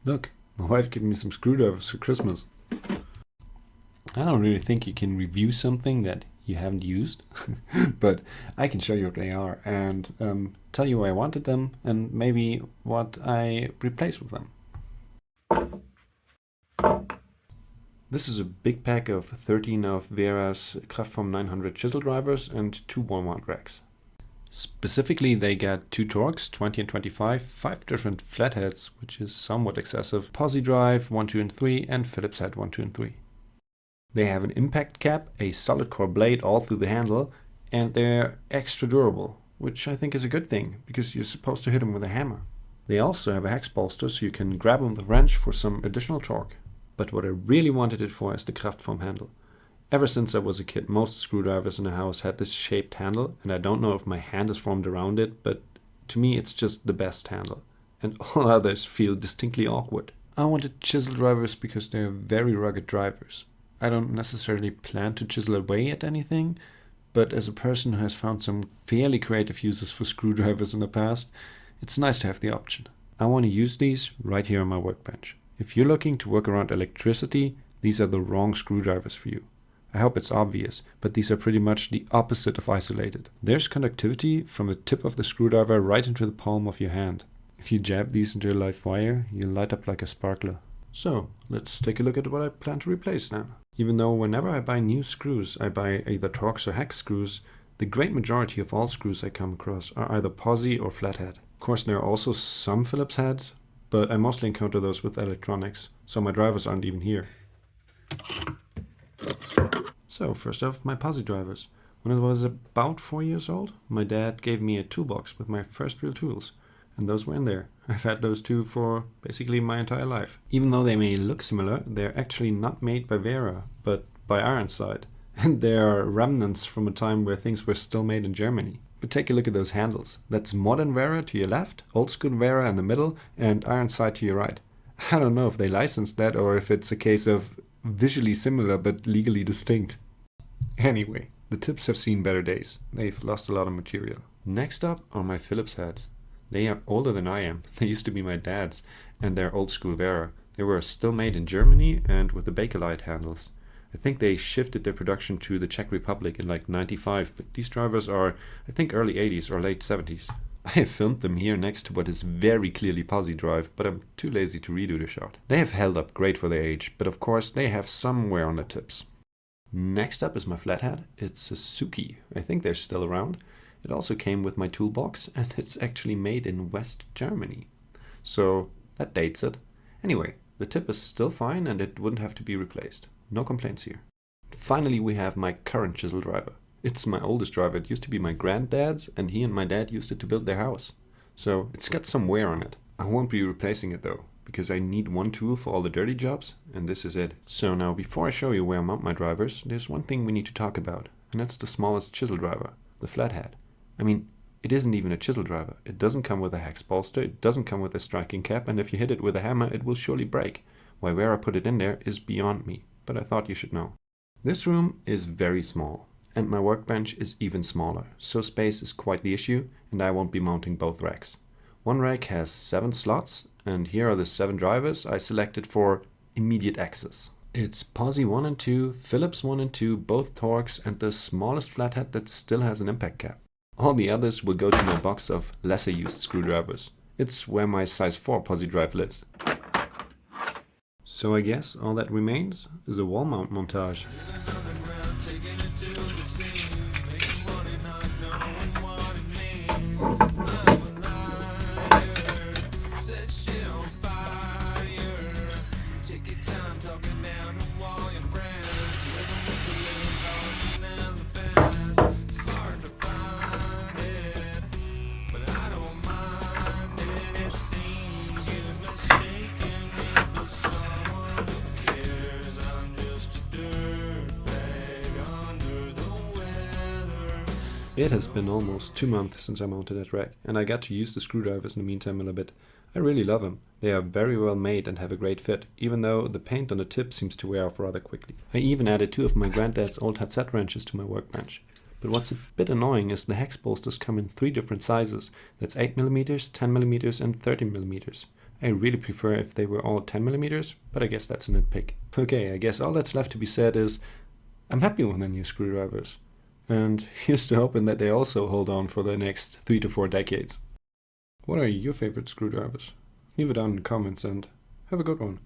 Look, my wife gave me some screwdrivers for Christmas. I don't really think you can review something that you haven't used, but I can show you what they are and tell you why I wanted them and maybe what I replaced with them. This is a big pack of 13 of Wera's Kraftform 900 chisel drivers and 2 wall-mount racks. Specifically, they get 2 Torx, 20 and 25, 5 different flatheads, which is somewhat excessive, posi drive 1, 2 and 3, and Phillips head 1, 2 and 3. They have an impact cap, a solid core blade all through the handle, and they're extra durable, which I think is a good thing, because you're supposed to hit them with a hammer. They also have a hex bolster, so you can grab them with a wrench for some additional torque. But what I really wanted it for is the Kraftform handle. Ever since I was a kid, most screwdrivers in the house had this shaped handle, and I don't know if my hand is formed around it, but to me it's just the best handle, and all others feel distinctly awkward. I wanted chisel drivers because they're very rugged drivers. I don't necessarily plan to chisel away at anything, but as a person who has found some fairly creative uses for screwdrivers in the past, it's nice to have the option. I want to use these right here on my workbench. If you're looking to work around electricity, these are the wrong screwdrivers for you. I hope it's obvious, but these are pretty much the opposite of isolated. There's conductivity from the tip of the screwdriver right into the palm of your hand. If you jab these into a live wire, you'll light up like a sparkler. So, let's take a look at what I plan to replace now. Even though whenever I buy new screws, I buy either Torx or hex screws, the great majority of all screws I come across are either posi or flathead. Of course, there are also some Phillips heads, but I mostly encounter those with electronics, so my drivers aren't even here. So first off, my posi drivers. When I was about 4 years old, my dad gave me a toolbox with my first real tools, and those were in there. I've had those two for basically my entire life. Even though they may look similar, they're actually not made by Wera, but by Ironside. And they are remnants from a time where things were still made in Germany. But take a look at those handles. That's modern Wera to your left, old school Wera in the middle, and Ironside to your right. I don't know if they licensed that or if it's a case of visually similar but legally distinct. Anyway, the tips have seen better days. They've lost a lot of material. Next up are my Phillips heads. They are older than I am. They used to be my dad's, and they're old school Wera. They were still made in Germany and with the Bakelite handles. I think they shifted their production to the Czech Republic in like 95, but these drivers are, I think, early 80s or late 70s. I have filmed them here next to what is very clearly posi drive, but I'm too lazy to redo the shot. They have held up great for their age, but of course they have some wear on the tips. Next up is my flathead. It's a Suki. I think they're still around. It also came with my toolbox, and it's actually made in West Germany. So that dates it. Anyway, the tip is still fine and it wouldn't have to be replaced. No complaints here. Finally, we have my current chisel driver. It's my oldest driver. It used to be my granddad's, and he and my dad used it to build their house. So it's got some wear on it. I won't be replacing it though, because I need one tool for all the dirty jobs, and this is it. So now, before I show you where I mount my drivers, there's one thing we need to talk about, and that's the smallest chisel driver, the flathead. I mean, it isn't even a chisel driver. It doesn't come with a hex bolster, it doesn't come with a striking cap, and if you hit it with a hammer, it will surely break. Why Wera put it in there is beyond me, but I thought you should know. This room is very small, and my workbench is even smaller, so space is quite the issue, and I won't be mounting both racks. One rack has 7 slots, and here are the 7 drivers I selected for immediate access. It's posi 1 and 2, Phillips 1 and 2, both Torx, and the smallest flathead that still has an impact cap. All the others will go to my box of lesser used screwdrivers. It's where my size 4 posi drive lives. So I guess all that remains is a wall mount montage. It has been almost 2 months since I mounted that rack, and I got to use the screwdrivers in the meantime a little bit. I really love them. They are very well made and have a great fit, even though the paint on the tip seems to wear off rather quickly. I even added 2 of my granddad's old headset wrenches to my workbench. But what's a bit annoying is the hex bolsters come in 3 different sizes. That's 8mm, 10mm and 30mm. I really prefer if they were all 10mm, but I guess that's a nitpick. Okay, I guess all that's left to be said is I'm happy with the new screwdrivers. And here's to hoping that they also hold on for the next 3 to 4 decades. What are your favorite screwdrivers? Leave it down in the comments and have a good one.